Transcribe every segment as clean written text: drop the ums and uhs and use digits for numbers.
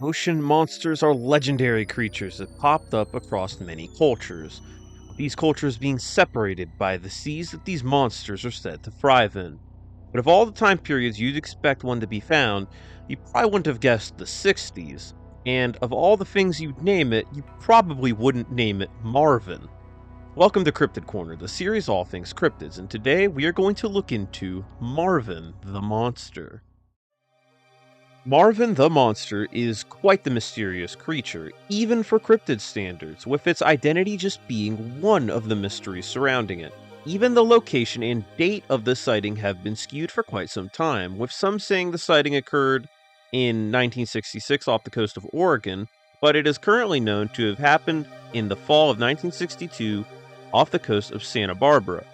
Ocean monsters are legendary creatures that popped up across many cultures, with these cultures being separated by the seas that these monsters are said to thrive in. But of all the time periods you'd expect one to be found, you probably wouldn't have guessed the 60s, and of all the things you'd name it, you probably wouldn't name it Marvin. Welcome to Cryptid Corner, the series all things cryptids, and today we are going to look into Marvin the Monster. Marvin the Monster is quite the mysterious creature, even for cryptid standards, with its identity just being one of the mysteries surrounding it. Even the location and date of the sighting have been skewed for quite some time, with some saying the sighting occurred in 1966 off the coast of Oregon, but it is currently known to have happened in the fall of 1962 off the coast of Santa Barbara.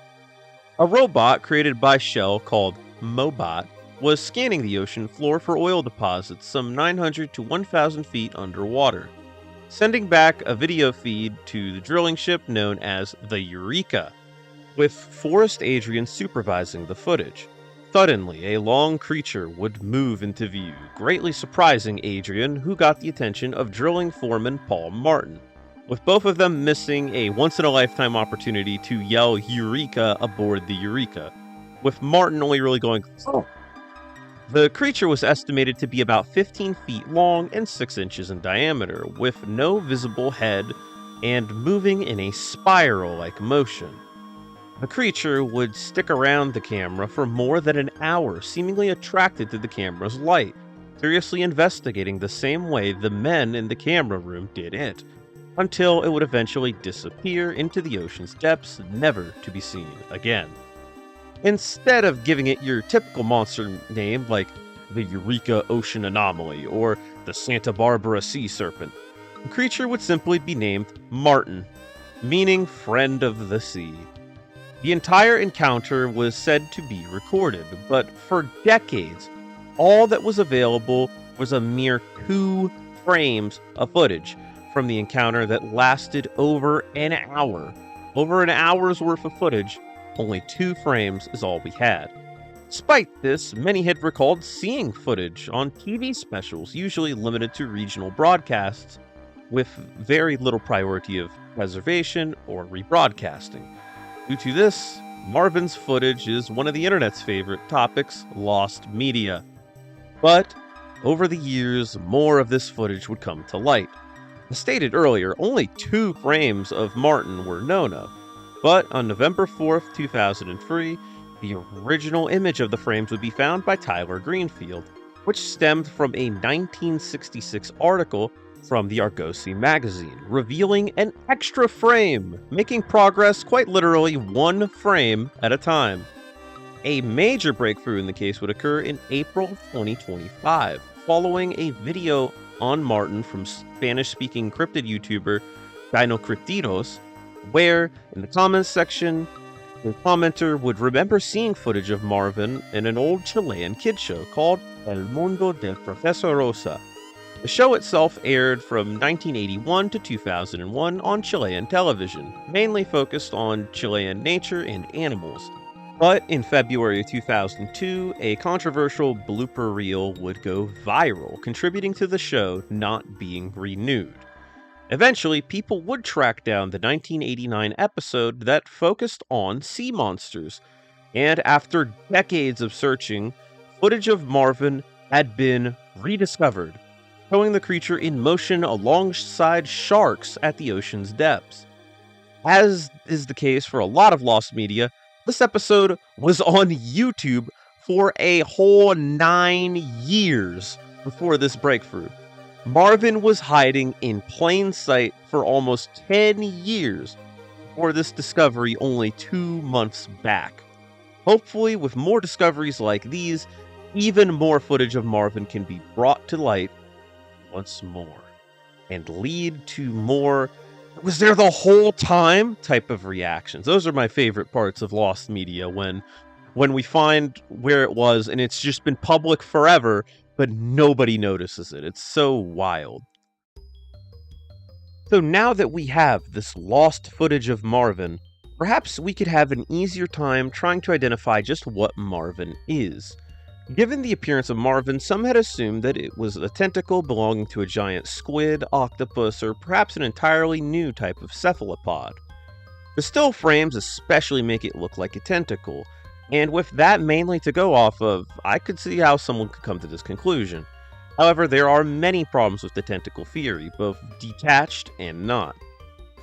A robot created by Shell called Mobot was scanning the ocean floor for oil deposits some 900 to 1,000 feet underwater, sending back a video feed to the drilling ship known as the Eureka, with Forrest Adrian supervising the footage. Suddenly, a long creature would move into view, greatly surprising Adrian, who got the attention of drilling foreman Paul Martin, with both of them missing a once-in-a-lifetime opportunity to yell Eureka aboard the Eureka, with Martin only really going, "Oh." The creature was estimated to be about 15 feet long and 6 inches in diameter, with no visible head and moving in a spiral-like motion. The creature would stick around the camera for more than an hour, seemingly attracted to the camera's light, curiously investigating the same way the men in the camera room did it, until it would eventually disappear into the ocean's depths, never to be seen again. Instead of giving it your typical monster name like the Eureka Ocean Anomaly or the Santa Barbara Sea Serpent, the creature would simply be named Martin, meaning friend of the sea. The entire encounter was said to be recorded, but for decades, all that was available was a mere 2 frames of footage from the encounter that lasted over an hour. Over an hour's worth of footage. Only 2 frames is all we had. Despite this, many had recalled seeing footage on TV specials, usually limited to regional broadcasts, with very little priority of preservation or rebroadcasting. Due to this, Marvin's footage is one of the internet's favorite topics, lost media. But over the years, more of this footage would come to light. As stated earlier, only 2 frames of Martin were known of. But on November 4th, 2003, the original image of the frames would be found by Tyler Greenfield, which stemmed from a 1966 article from the Argosy magazine, revealing an extra frame, making progress quite literally 1 frame at a time. A major breakthrough in the case would occur in April 2025, following a video on Martin from Spanish-speaking cryptid YouTuber Dino Cryptidos, where, in the comments section, the commenter would remember seeing footage of Marvin in an old Chilean kid show called El Mundo del Profesor Rosa. The show itself aired from 1981 to 2001 on Chilean television, mainly focused on Chilean nature and animals. But in February 2002, a controversial blooper reel would go viral, contributing to the show not being renewed. Eventually, people would track down the 1989 episode that focused on sea monsters, and after decades of searching, footage of Marvin had been rediscovered, showing the creature in motion alongside sharks at the ocean's depths. As is the case for a lot of lost media, this episode was on YouTube for a whole 9 years before this breakthrough. Marvin was hiding in plain sight for almost 10 years before this discovery only 2 months back. Hopefully, with more discoveries like these, even more footage of Marvin can be brought to light once more and lead to more "was there the whole time" type of reactions. Those are my favorite parts of lost media, when we find where it was and it's just been public forever, but nobody notices it. It's so wild. So now that we have this lost footage of Marvin, perhaps we could have an easier time trying to identify just what Marvin is. Given the appearance of Marvin, some had assumed that it was a tentacle belonging to a giant squid, octopus, or perhaps an entirely new type of cephalopod. The still frames especially make it look like a tentacle, and with that mainly to go off of, I could see how someone could come to this conclusion. However, there are many problems with the tentacle theory, both detached and not.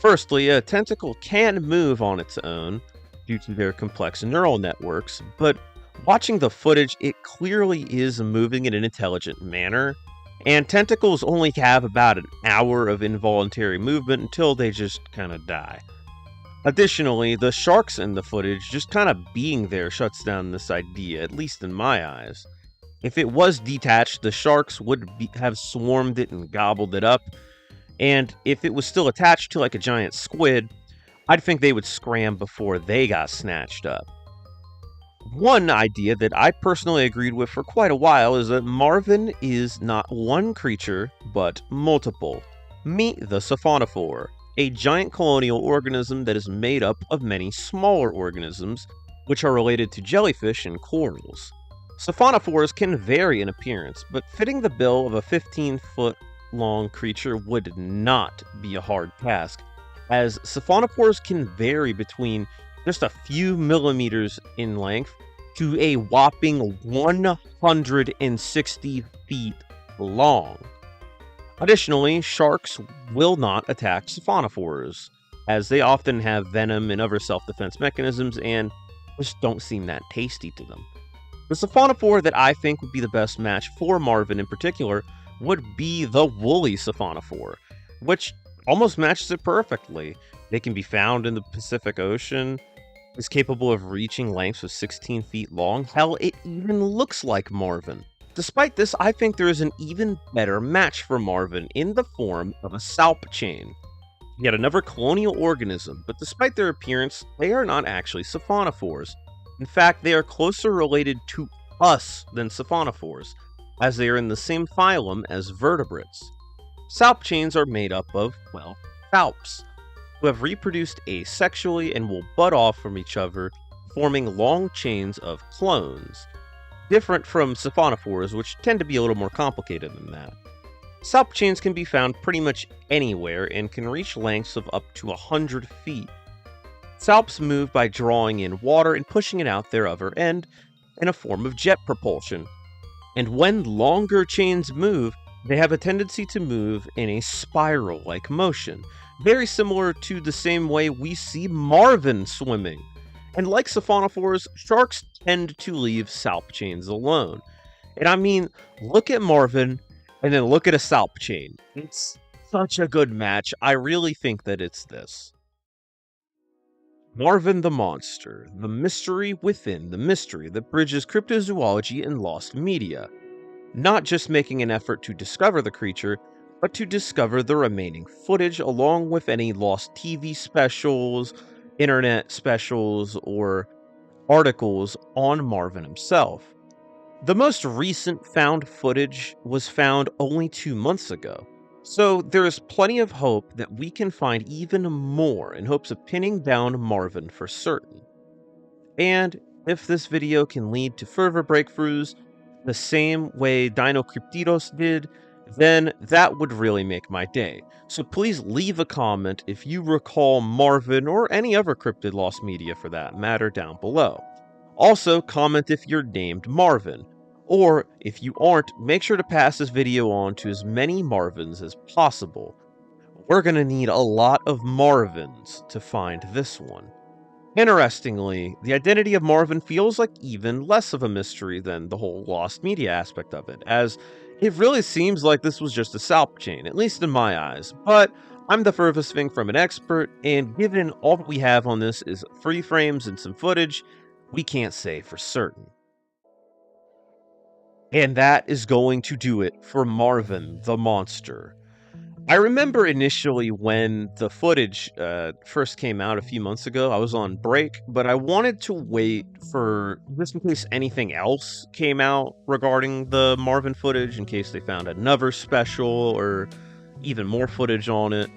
Firstly, a tentacle can move on its own due to their complex neural networks, but watching the footage, it clearly is moving in an intelligent manner, and tentacles only have about an hour of involuntary movement until they just kind of die. Additionally, the sharks in the footage just kind of being there shuts down this idea, at least in my eyes. If it was detached, the sharks would have swarmed it and gobbled it up, and if it was still attached to like a giant squid, I'd think they would scram before they got snatched up. One idea that I personally agreed with for quite a while is that Marvin is not one creature, but multiple. Meet the siphonophore, a giant colonial organism that is made up of many smaller organisms, which are related to jellyfish and corals. Siphonophores can vary in appearance, but fitting the bill of a 15-foot long creature would not be a hard task, as siphonophores can vary between just a few millimeters in length to a whopping 160 feet long. Additionally, sharks will not attack siphonophores, as they often have venom and other self-defense mechanisms and just don't seem that tasty to them. The siphonophore that I think would be the best match for Marvin in particular would be the woolly siphonophore, which almost matches it perfectly. They can be found in the Pacific Ocean, is capable of reaching lengths of 16 feet long. Hell, it even looks like Marvin. Despite this, I think there is an even better match for Marvin in the form of a salp chain. Yet another colonial organism, but despite their appearance, they are not actually siphonophores. In fact, they are closer related to us than siphonophores, as they are in the same phylum as vertebrates. Salp chains are made up of, well, salps, who have reproduced asexually and will bud off from each other, forming long chains of clones, different from siphonophores, which tend to be a little more complicated than that. Salp chains can be found pretty much anywhere and can reach lengths of up to 100 feet. Salps move by drawing in water and pushing it out their other end in a form of jet propulsion. And when longer chains move, they have a tendency to move in a spiral-like motion, very similar to the same way we see Marvin swimming. And like siphonophores, sharks tend to leave salp chains alone. And I mean, look at Marvin, and then look at a salp chain. It's such a good match. I really think that it's this. Marvin the Monster, the mystery within the mystery that bridges cryptozoology and lost media. Not just making an effort to discover the creature, but to discover the remaining footage along with any lost TV specials, internet specials, or articles on Marvin himself. The most recent found footage was found only 2 months ago, so there is plenty of hope that we can find even more in hopes of pinning down Marvin for certain. And if this video can lead to further breakthroughs, the same way Dino Cryptidos did, then that would really make my day. So please leave a comment if you recall Marvin or any other cryptid lost media for that matter down below. Also, comment if you're named Marvin. Or, if you aren't, make sure to pass this video on to as many Marvins as possible. We're gonna need a lot of Marvins to find this one. Interestingly, the identity of Marvin feels like even less of a mystery than the whole lost media aspect of it, as it really seems like this was just a salp chain, at least in my eyes. But I'm the furthest thing from an expert, and given all that we have on this is free frames and some footage, we can't say for certain. And that is going to do it for Marvin the Monster. I remember initially when the footage first came out a few months ago, I was on break, but I wanted to wait for, just in case anything else came out regarding the Marvin footage, in case they found another special or even more footage on it.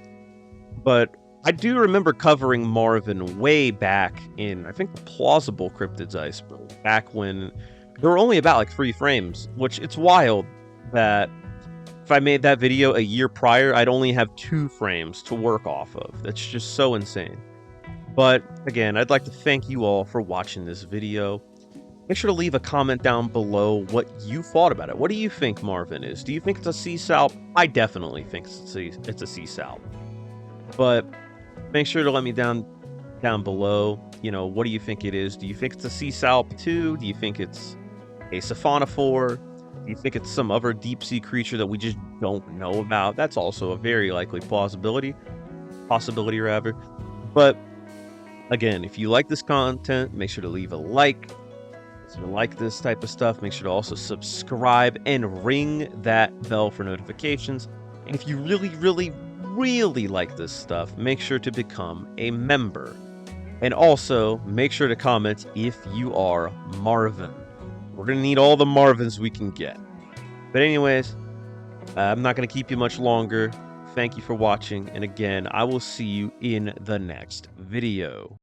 But I do remember covering Marvin way back in, I think, the Plausible Cryptids iceberg, back when There were only about like 3 frames, which it's wild that if I made that video a year prior, I'd only have 2 frames to work off of. That's just so insane. But again, I'd like to thank you all for watching this video. Make sure to leave a comment down below what you thought about it. What do you think Marvin is? Do you think it's a sea salp? I definitely think it's a sea salp. But make sure to let me down below, you know, what do you think it is? Do you think it's a sea salp too? Do you think it's a siphonophore? Do you think it's some other deep sea creature that we just don't know about? That's also a very likely possibility rather. But again, if you like this content, make sure to leave a like. If you like this type of stuff, make sure to also subscribe and ring that bell for notifications. And if you really like this stuff, make sure to become a member. And also, make sure to comment if you are Marvin. We're going to need all the Marvins we can get. But anyways, I'm not going to keep you much longer. Thank you for watching. And again, I will see you in the next video.